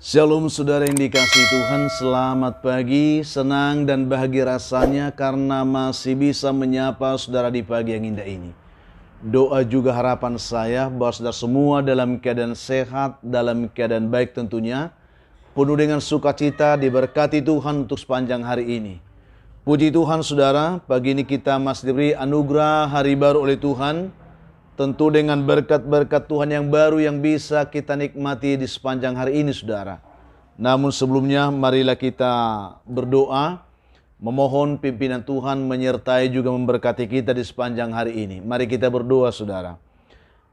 Shalom saudara yang dikasihi Tuhan, selamat pagi, senang dan bahagia rasanya karena masih bisa menyapa saudara di pagi yang indah ini. Doa juga harapan saya bahwa saudara semua dalam keadaan sehat, dalam keadaan baik tentunya, penuh dengan sukacita, diberkati Tuhan untuk sepanjang hari ini. Puji Tuhan saudara, pagi ini kita masih diberi anugerah hari baru oleh Tuhan. Tentu dengan berkat-berkat Tuhan yang baru yang bisa kita nikmati di sepanjang hari ini saudara. Namun sebelumnya marilah kita berdoa, memohon pimpinan Tuhan menyertai juga memberkati kita di sepanjang hari ini. Mari kita berdoa saudara.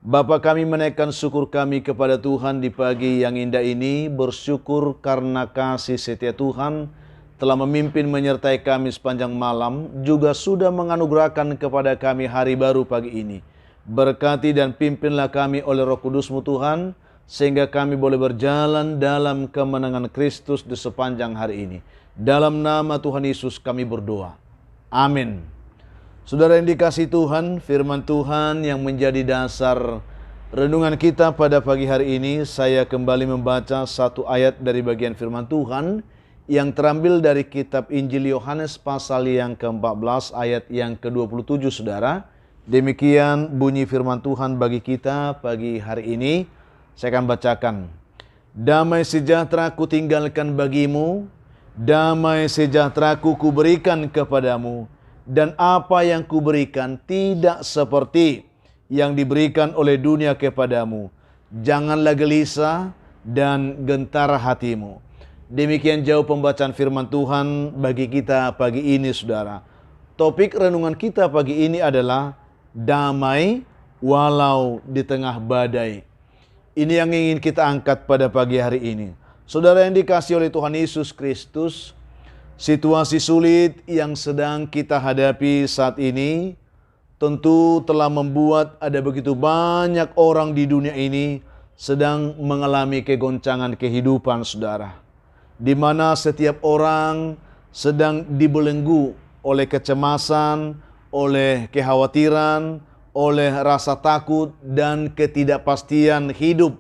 Bapa kami menaikkan syukur kami kepada Tuhan di pagi yang indah ini. Bersyukur karena kasih setia Tuhan telah memimpin menyertai kami sepanjang malam. Juga sudah menganugerahkan kepada kami hari baru pagi ini. Berkati dan pimpinlah kami oleh Roh Kudus-Mu Tuhan, sehingga kami boleh berjalan dalam kemenangan Kristus di sepanjang hari ini. Dalam nama Tuhan Yesus kami berdoa. Amin. Saudara yang dikasihi Tuhan, firman Tuhan yang menjadi dasar renungan kita pada pagi hari ini, saya kembali membaca satu ayat dari bagian firman Tuhan yang terambil dari kitab Injil Yohanes pasal yang ke-14 ayat yang ke-27 saudara. Demikian bunyi firman Tuhan bagi kita pagi hari ini. Saya akan bacakan. Damai sejahtera ku tinggalkan bagimu, damai sejahtera ku berikan kepadamu, dan apa yang kuberikan tidak seperti yang diberikan oleh dunia kepadamu. Janganlah gelisah dan gentar hatimu. Demikian jauh pembacaan firman Tuhan bagi kita pagi ini saudara. Topik renungan kita pagi ini adalah damai walau di tengah badai. Ini yang ingin kita angkat pada pagi hari ini. Saudara yang dikasihi oleh Tuhan Yesus Kristus, situasi sulit yang sedang kita hadapi saat ini tentu telah membuat ada begitu banyak orang di dunia ini sedang mengalami kegoncangan kehidupan saudara. Di mana setiap orang sedang dibelenggu oleh kecemasan, oleh kekhawatiran, oleh rasa takut dan ketidakpastian hidup.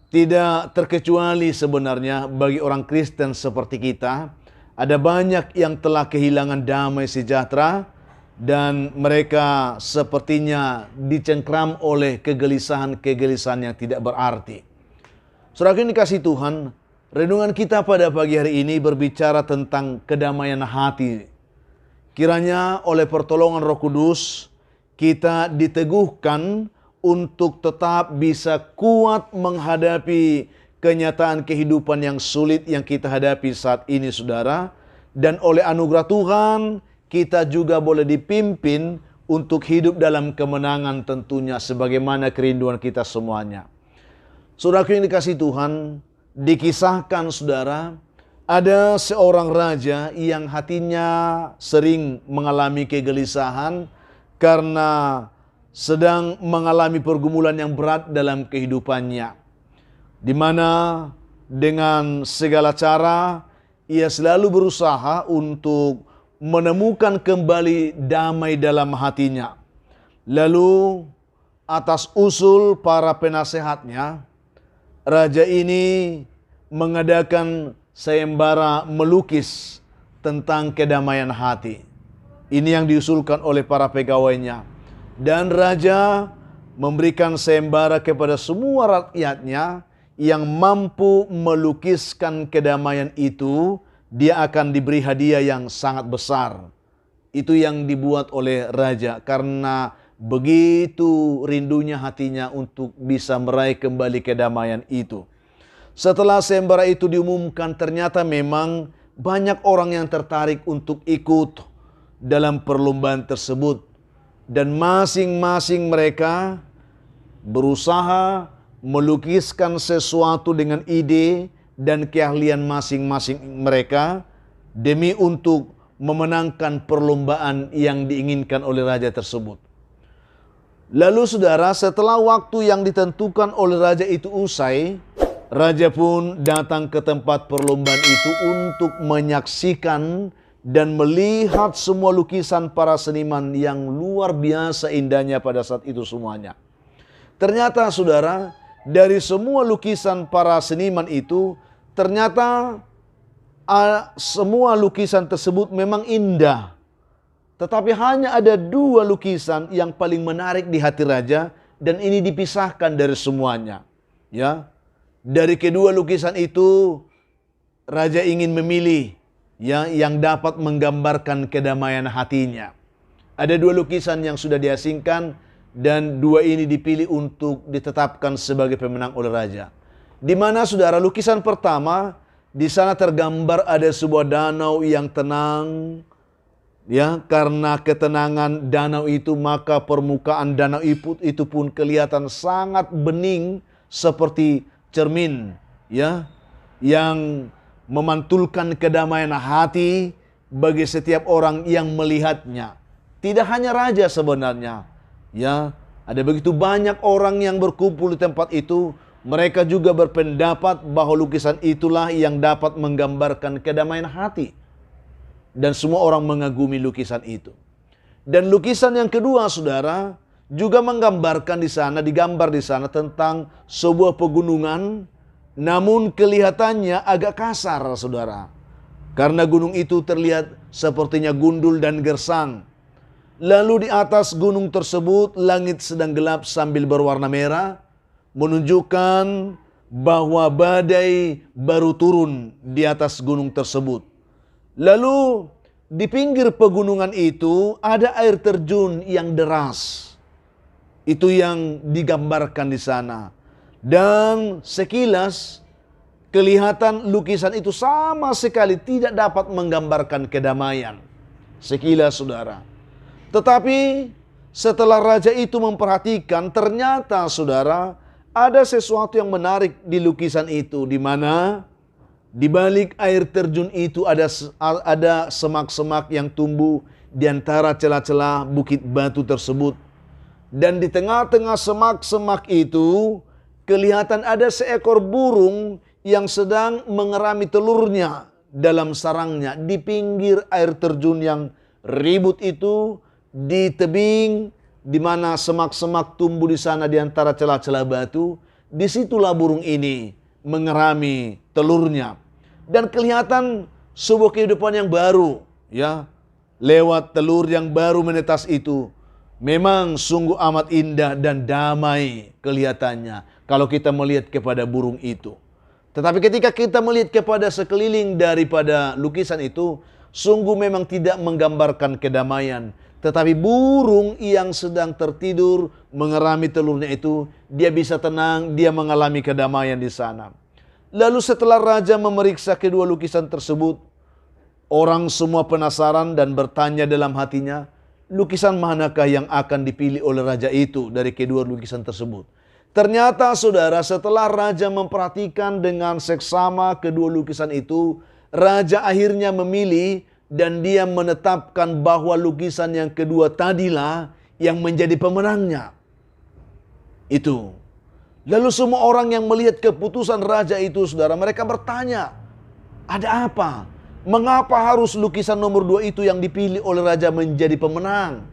Tidak terkecuali sebenarnya bagi orang Kristen seperti kita, ada banyak yang telah kehilangan damai sejahtera dan mereka sepertinya dicengkram oleh kegelisahan-kegelisahan yang tidak berarti. Saudara yang dikasihi Tuhan, renungan kita pada pagi hari ini berbicara tentang kedamaian hati. Kiranya oleh pertolongan Roh Kudus kita diteguhkan untuk tetap bisa kuat menghadapi kenyataan kehidupan yang sulit yang kita hadapi saat ini saudara. Dan oleh anugerah Tuhan kita juga boleh dipimpin untuk hidup dalam kemenangan tentunya sebagaimana kerinduan kita semuanya. Saudara yang dikasihi Tuhan, dikisahkan saudara, ada seorang raja yang hatinya sering mengalami kegelisahan karena sedang mengalami pergumulan yang berat dalam kehidupannya. Di mana dengan segala cara ia selalu berusaha untuk menemukan kembali damai dalam hatinya. Lalu atas usul para penasehatnya, raja ini mengadakan sayembara melukis tentang kedamaian hati. Ini yang diusulkan oleh para pegawainya. Dan raja memberikan sayembara kepada semua rakyatnya yang mampu melukiskan kedamaian itu, dia akan diberi hadiah yang sangat besar. Itu yang dibuat oleh raja karena begitu rindunya hatinya untuk bisa meraih kembali kedamaian itu. Setelah sayembara itu diumumkan, ternyata memang banyak orang yang tertarik untuk ikut dalam perlombaan tersebut. Dan masing-masing mereka berusaha melukiskan sesuatu dengan ide dan keahlian masing-masing mereka demi untuk memenangkan perlombaan yang diinginkan oleh raja tersebut. Lalu saudara, setelah waktu yang ditentukan oleh raja itu usai, raja pun datang ke tempat perlombaan itu untuk menyaksikan dan melihat semua lukisan para seniman yang luar biasa indahnya pada saat itu semuanya. Ternyata saudara, dari semua lukisan para seniman itu, ternyata semua lukisan tersebut memang indah. Tetapi hanya ada 2 lukisan yang paling menarik di hati raja, dan ini dipisahkan dari semuanya. Ya, dari kedua lukisan itu raja ingin memilih ya yang dapat menggambarkan kedamaian hatinya. Ada 2 lukisan yang sudah diasingkan, dan 2 ini dipilih untuk ditetapkan sebagai pemenang oleh raja. Di mana saudara, lukisan pertama, di sana tergambar ada sebuah danau yang tenang. Ya, karena ketenangan danau itu, maka permukaan danau itu pun kelihatan sangat bening seperti cermin, ya, yang memantulkan kedamaian hati bagi setiap orang yang melihatnya. Tidak hanya raja sebenarnya, ya, ada begitu banyak orang yang berkumpul di tempat itu. Mereka juga berpendapat bahwa lukisan itulah yang dapat menggambarkan kedamaian hati. Dan semua orang mengagumi lukisan itu. Dan lukisan yang kedua, saudara, juga menggambarkan digambar di sana tentang sebuah pegunungan, namun kelihatannya agak kasar, saudara. Karena gunung itu terlihat sepertinya gundul dan gersang. Lalu di atas gunung tersebut, langit sedang gelap sambil berwarna merah, menunjukkan bahwa badai baru turun di atas gunung tersebut. Lalu di pinggir pegunungan itu ada air terjun yang deras. Itu yang digambarkan di sana. Dan sekilas kelihatan lukisan itu sama sekali tidak dapat menggambarkan kedamaian. Sekilas, saudara. Tetapi setelah raja itu memperhatikan, ternyata, saudara, ada sesuatu yang menarik di lukisan itu, di mana di balik air terjun itu ada semak-semak yang tumbuh di antara celah-celah bukit batu tersebut. Dan di tengah-tengah semak-semak itu kelihatan ada seekor burung yang sedang mengerami telurnya dalam sarangnya di pinggir air terjun yang ribut itu, di tebing di mana semak-semak tumbuh di sana di antara celah-celah batu. Disitulah burung ini mengerami telurnya. Dan kelihatan sebuah kehidupan yang baru, ya, lewat telur yang baru menetas itu. Memang sungguh amat indah dan damai kelihatannya kalau kita melihat kepada burung itu. Tetapi ketika kita melihat kepada sekeliling daripada lukisan itu, sungguh memang tidak menggambarkan kedamaian. Tetapi burung yang sedang tertidur mengerami telurnya itu, dia bisa tenang, dia mengalami kedamaian di sana. Lalu setelah raja memeriksa kedua lukisan tersebut, orang semua penasaran dan bertanya dalam hatinya, lukisan manakah yang akan dipilih oleh raja itu dari kedua lukisan tersebut. Ternyata, saudara, setelah raja memperhatikan dengan seksama kedua lukisan itu, raja akhirnya memilih dan dia menetapkan bahwa lukisan yang kedua tadilah yang menjadi pemenangnya. Itu. Lalu semua orang yang melihat keputusan raja itu, saudara, mereka bertanya, ada apa? Mengapa harus lukisan nomor 2 itu yang dipilih oleh raja menjadi pemenang?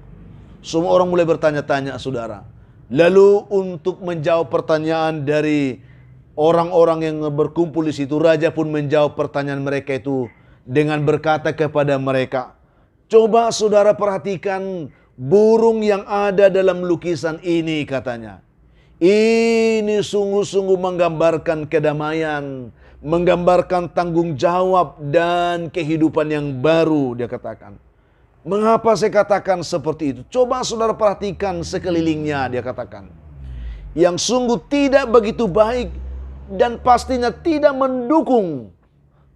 Semua orang mulai bertanya-tanya, saudara. Lalu untuk menjawab pertanyaan dari orang-orang yang berkumpul di situ, raja pun menjawab pertanyaan mereka itu dengan berkata kepada mereka, coba saudara perhatikan burung yang ada dalam lukisan ini, katanya. Ini sungguh-sungguh menggambarkan kedamaian, menggambarkan tanggung jawab dan kehidupan yang baru, dia katakan. Mengapa saya katakan seperti itu? Coba saudara perhatikan sekelilingnya, dia katakan. Yang sungguh tidak begitu baik dan pastinya tidak mendukung.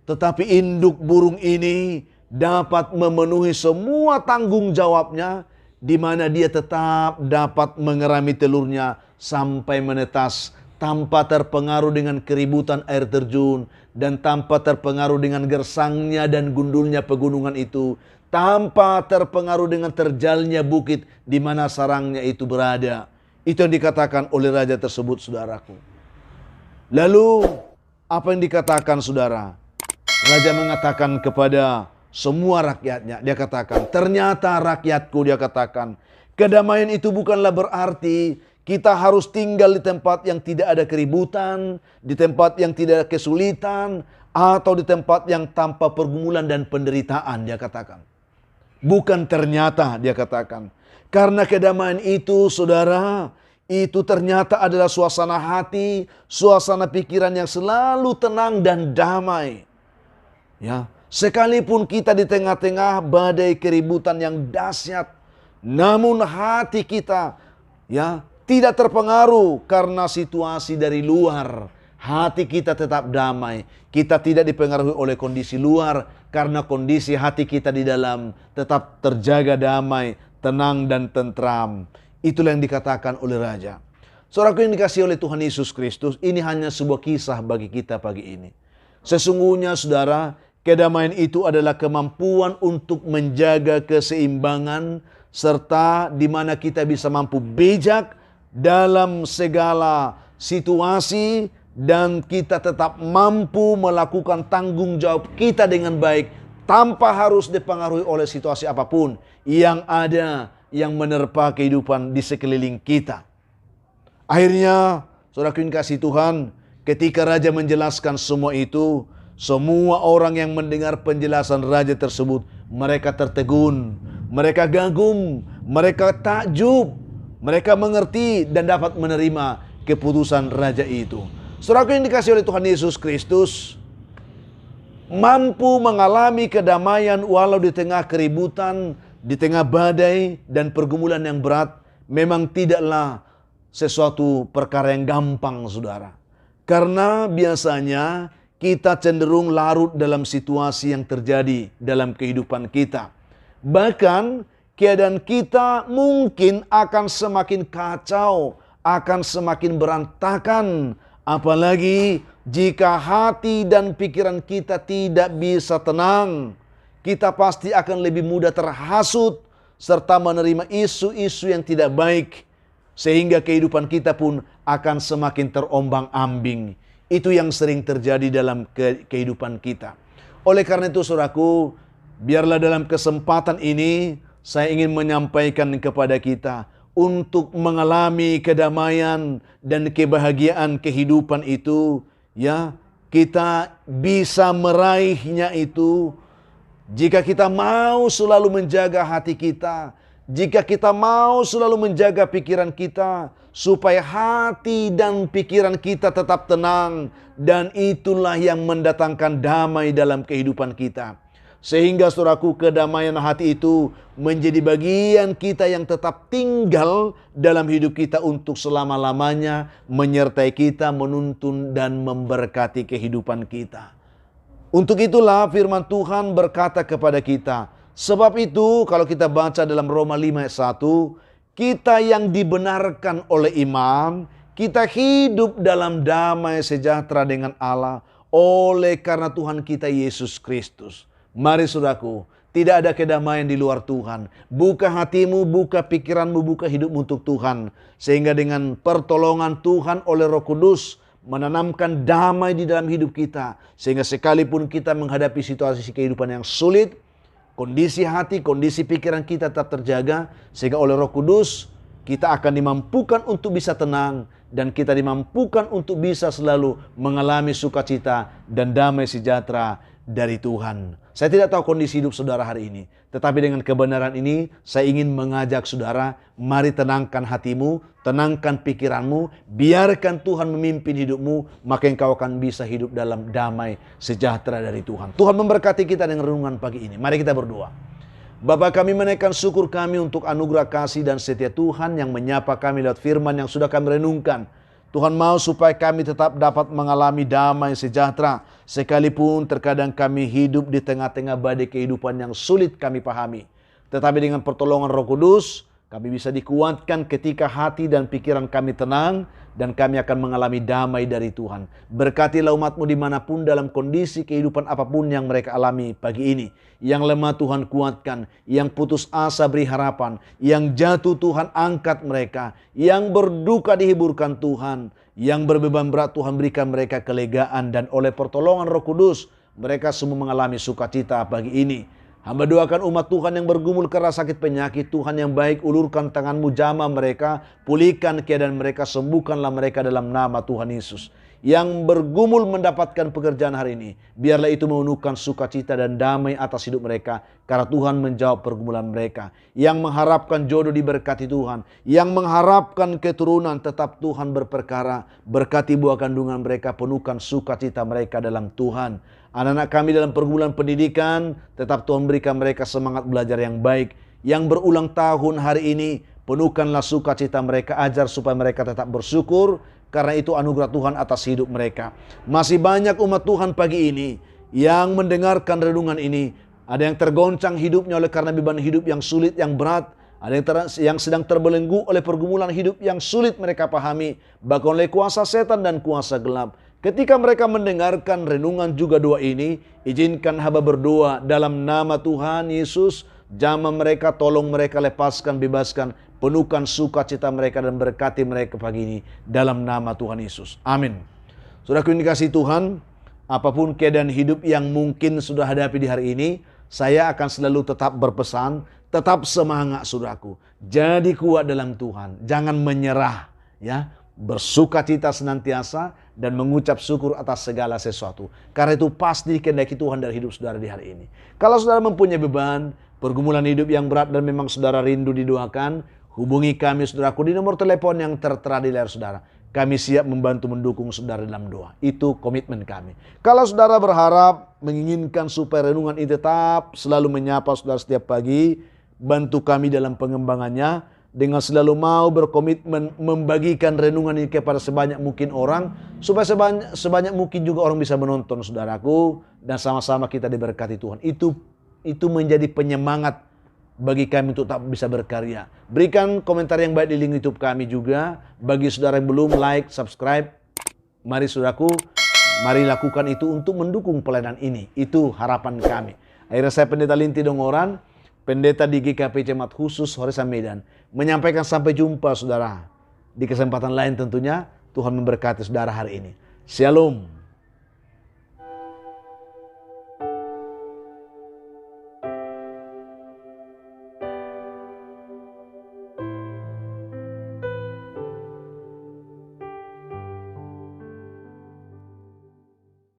Tetapi induk burung ini dapat memenuhi semua tanggung jawabnya, di mana dia tetap dapat mengerami telurnya sampai menetas tanpa terpengaruh dengan keributan air terjun dan tanpa terpengaruh dengan gersangnya dan gundulnya pegunungan itu, tanpa terpengaruh dengan terjalnya bukit di mana sarangnya itu berada. Itu yang dikatakan oleh raja tersebut, saudaraku. Lalu apa yang dikatakan, saudara? Raja mengatakan kepada semua rakyatnya, dia katakan, ternyata rakyatku, dia katakan, kedamaian itu bukanlah berarti Kita harus tinggal di tempat yang tidak ada keributan, di tempat yang tidak ada kesulitan, atau di tempat yang tanpa pergumulan dan penderitaan, dia katakan. Bukan ternyata, dia katakan. Karena kedamaian itu, saudara, itu ternyata adalah suasana hati, suasana pikiran yang selalu tenang dan damai. Ya, sekalipun kita di tengah-tengah badai keributan yang dahsyat, namun hati kita, ya, tidak terpengaruh karena situasi dari luar. Hati kita tetap damai. Kita tidak dipengaruhi oleh kondisi luar karena kondisi hati kita di dalam tetap terjaga damai, tenang dan tentram. Itulah yang dikatakan oleh Raja. Saudaraku yang dikasihi oleh Tuhan Yesus Kristus, ini hanya sebuah kisah bagi kita pagi ini. Sesungguhnya saudara, kedamaian itu adalah kemampuan untuk menjaga keseimbangan serta di mana kita bisa mampu bijak dalam segala situasi dan kita tetap mampu melakukan tanggung jawab kita dengan baik tanpa harus dipengaruhi oleh situasi apapun yang ada yang menerpa kehidupan di sekeliling kita. Akhirnya, saudaraku yang kasih Tuhan, ketika Raja menjelaskan semua itu, semua orang yang mendengar penjelasan Raja tersebut, mereka tertegun, mereka kagum, mereka takjub, mereka mengerti dan dapat menerima keputusan Raja itu. Saudaraku yang dikasihi oleh Tuhan Yesus Kristus, mampu mengalami kedamaian walau di tengah keributan, di tengah badai dan pergumulan yang berat, memang tidaklah sesuatu perkara yang gampang, saudara. Karena biasanya kita cenderung larut dalam situasi yang terjadi dalam kehidupan kita. Bahkan keadaan kita mungkin akan semakin kacau, akan semakin berantakan. Apalagi jika hati dan pikiran kita tidak bisa tenang. Kita pasti akan lebih mudah terhasut serta menerima isu-isu yang tidak baik. Sehingga kehidupan kita pun akan semakin terombang-ambing. Itu yang sering terjadi dalam kehidupan kita. Oleh karena itu saudaraku, biarlah dalam kesempatan ini saya ingin menyampaikan kepada kita untuk mengalami kedamaian dan kebahagiaan kehidupan itu, ya, kita bisa meraihnya itu jika kita mau selalu menjaga hati kita, jika kita mau selalu menjaga pikiran kita supaya hati dan pikiran kita tetap tenang, dan itulah yang mendatangkan damai dalam kehidupan kita. Sehingga saudaraku, kedamaian hati itu menjadi bagian kita yang tetap tinggal dalam hidup kita untuk selama-lamanya, menyertai kita, menuntun dan memberkati kehidupan kita. Untuk itulah firman Tuhan berkata kepada kita, sebab itu kalau kita baca dalam Roma 5 ayat 1, kita yang dibenarkan oleh iman, kita hidup dalam damai sejahtera dengan Allah oleh karena Tuhan kita Yesus Kristus. Mari saudaraku, tidak ada kedamaian di luar Tuhan. Buka hatimu, buka pikiranmu, buka hidupmu untuk Tuhan. Sehingga dengan pertolongan Tuhan oleh Roh Kudus menanamkan damai di dalam hidup kita. Sehingga sekalipun kita menghadapi situasi kehidupan yang sulit, kondisi hati, kondisi pikiran kita tetap terjaga. Sehingga oleh Roh Kudus kita akan dimampukan untuk bisa tenang. Dan kita dimampukan untuk bisa selalu mengalami sukacita dan damai sejahtera dari Tuhan. Saya tidak tahu kondisi hidup saudara hari ini. Tetapi dengan kebenaran ini saya ingin mengajak saudara, mari tenangkan hatimu, tenangkan pikiranmu, biarkan Tuhan memimpin hidupmu, maka engkau akan bisa hidup dalam damai sejahtera dari Tuhan. Tuhan memberkati kita dengan renungan pagi ini. Mari kita berdoa. Bapa, kami menaikkan syukur kami untuk anugerah kasih dan setia Tuhan yang menyapa kami lewat firman yang sudah kami renungkan. Tuhan mau supaya kami tetap dapat mengalami damai sejahtera. Sekalipun terkadang kami hidup di tengah-tengah badai kehidupan yang sulit kami pahami. Tetapi dengan pertolongan Roh Kudus, kami bisa dikuatkan ketika hati dan pikiran kami tenang. Dan kami akan mengalami damai dari Tuhan. Berkatilah umat-Mu dimanapun dalam kondisi kehidupan apapun yang mereka alami pagi ini. Yang lemah Tuhan kuatkan. Yang putus asa beri harapan. Yang jatuh Tuhan angkat mereka. Yang berduka dihiburkan Tuhan. Yang berbeban berat Tuhan berikan mereka kelegaan. Dan oleh pertolongan Roh Kudus mereka semua mengalami sukacita pagi ini. Hamba doakan umat Tuhan yang bergumul karena sakit penyakit. Tuhan yang baik, ulurkan tangan-Mu, jamah mereka, pulihkan keadaan mereka, sembuhkanlah mereka dalam nama Tuhan Yesus. Yang bergumul mendapatkan pekerjaan hari ini, biarlah itu memenuhkan sukacita dan damai atas hidup mereka, karena Tuhan menjawab pergumulan mereka. Yang mengharapkan jodoh diberkati Tuhan, yang mengharapkan keturunan tetap Tuhan berperkara, berkati buah kandungan mereka, penuhkan sukacita mereka dalam Tuhan. Anak-anak kami dalam pergumulan pendidikan, tetap Tuhan berikan mereka semangat belajar yang baik. Yang berulang tahun hari ini, penuhkanlah sukacita mereka, ajar supaya mereka tetap bersyukur, karena itu anugerah Tuhan atas hidup mereka. Masih banyak umat Tuhan pagi ini yang mendengarkan renungan ini. Ada yang tergoncang hidupnya oleh karena beban hidup yang sulit, yang berat. Ada yang sedang terbelenggu oleh pergumulan hidup yang sulit mereka pahami, bahkan oleh kuasa setan dan kuasa gelap. Ketika mereka mendengarkan renungan juga doa ini, izinkan hamba berdoa dalam nama Tuhan Yesus. Jamah mereka, tolong mereka, lepaskan, bebaskan, penuhkan sukacita mereka dan berkati mereka pagi ini dalam nama Tuhan Yesus. Amin. Saudaraku yang dikasihi Tuhan, apapun keadaan hidup yang mungkin sudah hadapi di hari ini, saya akan selalu tetap berpesan, tetap semangat saudaraku. Jadi kuat dalam Tuhan, jangan menyerah, ya. Bersukacita senantiasa dan mengucap syukur atas segala sesuatu. Karena itu pasti kehendaki Tuhan dari hidup saudara di hari ini. Kalau saudara mempunyai beban, pergumulan hidup yang berat dan memang saudara rindu didoakan, hubungi kami saudaraku di nomor telepon yang tertera di layar saudara. Kami siap membantu mendukung saudara dalam doa. Itu komitmen kami. Kalau saudara berharap menginginkan supaya renungan ini tetap selalu menyapa saudara setiap pagi, bantu kami dalam pengembangannya dengan selalu mau berkomitmen membagikan renungan ini kepada sebanyak mungkin orang, supaya sebanyak mungkin juga orang bisa menonton saudaraku, dan sama-sama kita diberkati Tuhan. Itu menjadi penyemangat bagi kami untuk tetap bisa berkarya. Berikan komentar yang baik di link YouTube kami juga. Bagi saudara yang belum like, subscribe, mari saudaraku, mari lakukan itu untuk mendukung pelayanan ini. Itu harapan kami. Akhirnya saya Pendeta Linti Dongoran, pendeta di GKP Jemaat Khusus Horesan Medan, menyampaikan sampai jumpa saudara. Di kesempatan lain tentunya, Tuhan memberkati saudara hari ini. Shalom.